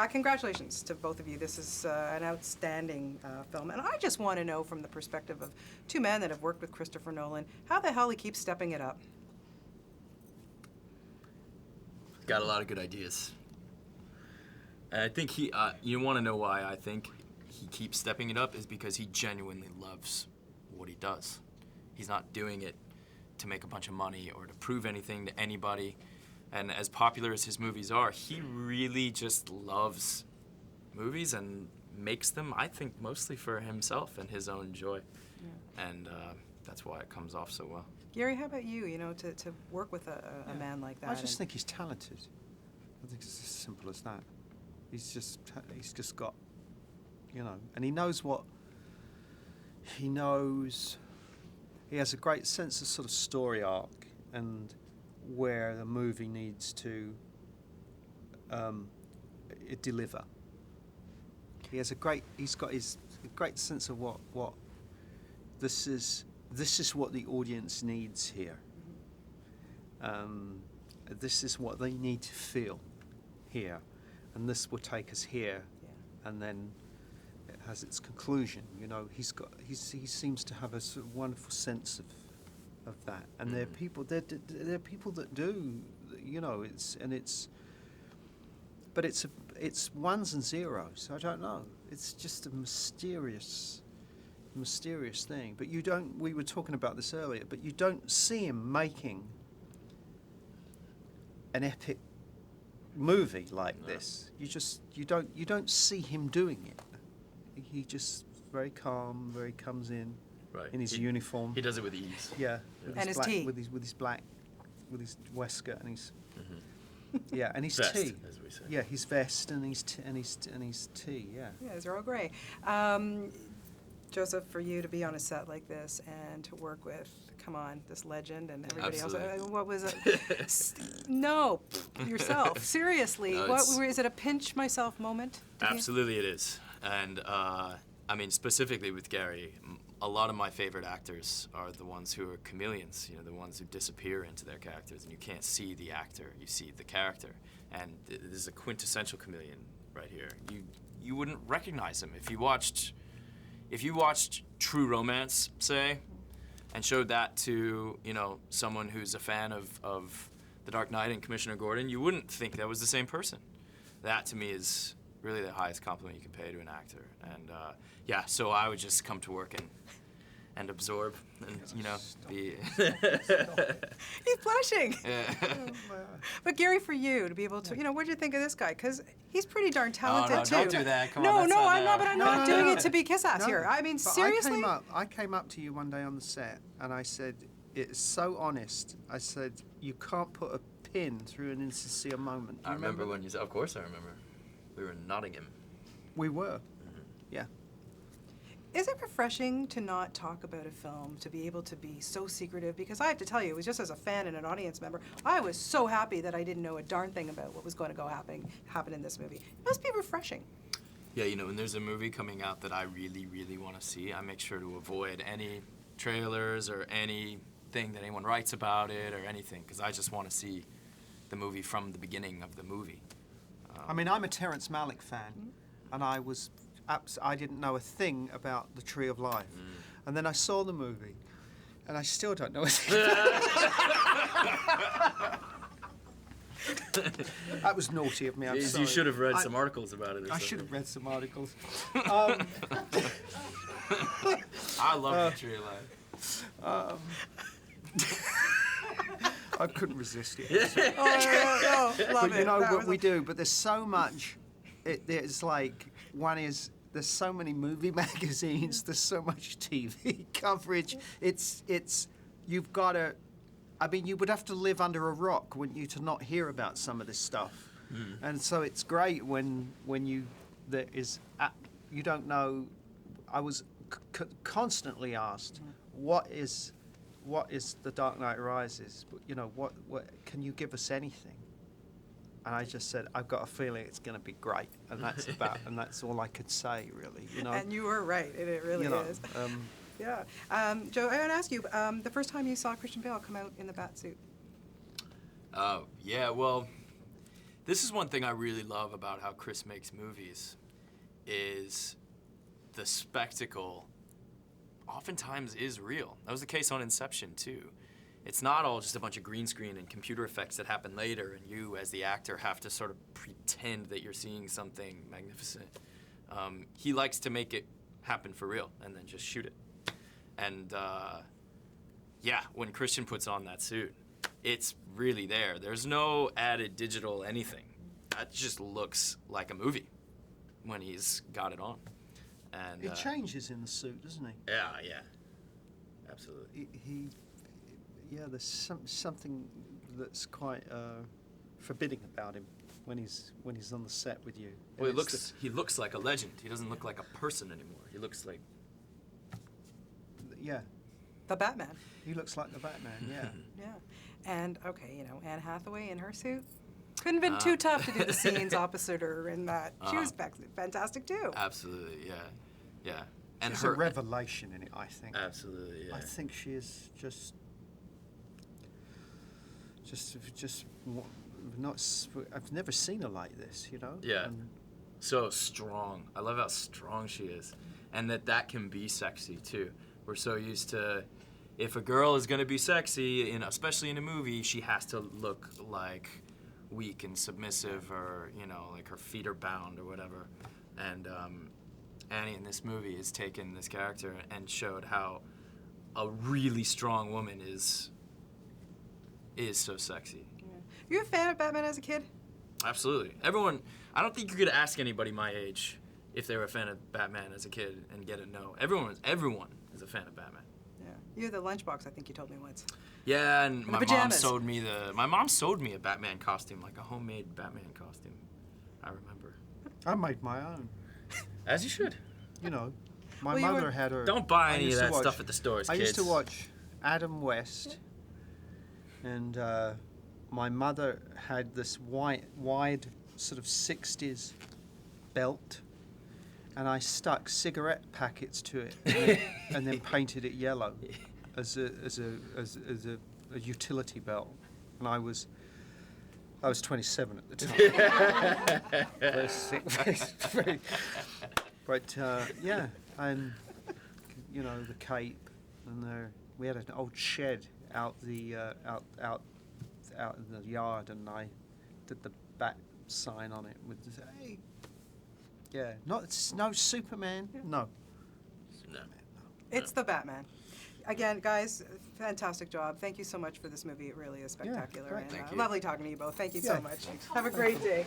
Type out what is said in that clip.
Congratulations to both of you. This is an outstanding film. And I just want to know, from the perspective of two men that have worked with Christopher Nolan, how the hell he keeps stepping it up. Got a lot of good ideas. And I think you want to know why I think he keeps stepping it up is because he genuinely loves what he does. He's not doing it to make a bunch of money or to prove anything to anybody. And as popular as his movies are, he really just loves movies and makes them, I think, mostly for himself and his own joy. Yeah. And that's why it comes off so well. Gary, how about you, to work with a man like that? I just think he's talented. I think it's as simple as that. He's just got, and he knows what, he has a great sense of sort of story arc and where the movie needs to deliver. He's got his great sense of what this is what the audience needs here. This is what they need to feel here, and this will take us here, and then it has its conclusion. He seems to have a sort of wonderful sense of that, and there are people that do, it's ones and zeros. I don't know. It's just a mysterious thing. But we were talking about this earlier, but you don't see him making an epic movie like this. You don't see him doing it. He just very calm, very comes in. Right. In his uniform. He does it with ease. Yeah. And his tea. With his waistcoat and his and his vest, tea. As we say. Yeah, his vest and his tea. Yeah. Yeah, it's Earl Grey. Joseph, for you to be on a set like this and to work with, come on, this legend and everybody Absolutely. else. What was it? No, yourself. Seriously, No, is it a pinch myself moment? Absolutely, it is. And specifically with Gary, a lot of my favorite actors are the ones who are chameleons, the ones who disappear into their characters, and you can't see the actor, you see the character. And this is a quintessential chameleon right here. You wouldn't recognize him if you watched True Romance, say, and showed that to, someone who's a fan of The Dark Knight and Commissioner Gordon, you wouldn't think that was the same person. That, to me, is really the highest compliment you can pay to an actor. And, so I would just come to work and absorb and, be... He's blushing. Yeah. But Gary, for you to be able to, what do you think of this guy? Because he's pretty darn talented, too. Don't do that. Come on, No, that's no, not I'm not, but I'm not doing it to be kiss-ass here. I mean, But seriously? I came up to you one day on the set and I said, it's so honest. I said, you can't put a pin through an insincere moment. I remember when you said, of course I remember. We were in Nottingham. We were. Yeah. Is it refreshing to not talk about a film, to be able to be so secretive? Because I have to tell you, it was just as a fan and an audience member, I was so happy that I didn't know a darn thing about what was going to happen in this movie. It must be refreshing. Yeah, when there's a movie coming out that I really, really want to see, I make sure to avoid any trailers or anything that anyone writes about it or anything, because I just want to see the movie from the beginning of the movie. I'm a Terrence Malick fan, and I didn't know a thing about The Tree of Life. And then I saw the movie, and I still don't know a thing. That was naughty of me, I'm sorry. You should have read some articles about it or something. I should have read some articles. I love The Tree of Life. I couldn't resist it. Oh, love But it. what we do, but there's so much, there's like, there's so many movie magazines, there's so much TV coverage, you've got to, you would have to live under a rock, wouldn't you, to not hear about some of this stuff. And so it's great when you don't know. I was constantly asked, what is The Dark Knight Rises? What can you give us anything? And I just said, I've got a feeling it's going to be great, and that's all I could say, really. And you were right, it really is. Yeah, Joe, I want to ask you, the first time you saw Christian Bale come out in the bat suit. Yeah, well, This is one thing I really love about how Chris makes movies, is the spectacle oftentimes is real. That was the case on Inception, too. It's not all just a bunch of green screen and computer effects that happen later, and you, as the actor, have to sort of pretend that you're seeing something magnificent. He likes to make it happen for real and then just shoot it. And yeah, when Christian puts on that suit, it's really there. There's no added digital anything. That just looks like a movie when he's got it on. And He changes in the suit, doesn't he? yeah, absolutely. Yeah, there's something that's quite forbidding about him when he's on the set with you. Well, And he looks like a legend. He doesn't look like a person anymore. He looks like yeah, The Batman. he looks like the Batman. Yeah. Yeah. And, okay, you know, Anne Hathaway in her suit. Couldn't have been too tough to do the scenes opposite her in that. She was fantastic, too. absolutely, yeah. And She's a revelation in it, I think. Absolutely, yeah. I think she is just not. I've never seen her like this, you know. Yeah. And So strong. I love how strong she is, and that can be sexy too. We're so used to, if a girl is gonna be sexy, especially in a movie, she has to look like weak and submissive, or like her feet are bound or whatever. And Annie in this movie has taken this character and showed how a really strong woman is so sexy. Yeah. You a fan of Batman as a kid? Absolutely. Everyone, I don't think you could ask anybody my age if they were a fan of Batman as a kid and get a no. Everyone is a fan of Batman. Yeah. You had the lunchbox, I think you told me once. Yeah, and the my mom pajamas. sewed me a Batman costume, like a homemade Batman costume. I remember. I made my own. As you should. You know, my Well, you mother were- had her. Don't buy I any of used to that watch- stuff at the stores, I kids. used to watch Adam West, and my mother had this wide sort of 60s belt, and I stuck cigarette packets to it and then painted it yellow as a utility belt. And I was 27 at the time. Very sick, very- but yeah, and the cape, and we had an old shed out in the yard, and I did the bat sign on it with the, hey, yeah, no Superman, no. No. It's the Batman. Again, guys, fantastic job. Thank you so much for this movie. It really is spectacular. great. And, Thank you. lovely talking to you both. Thank you Yeah. so much. Have a great day.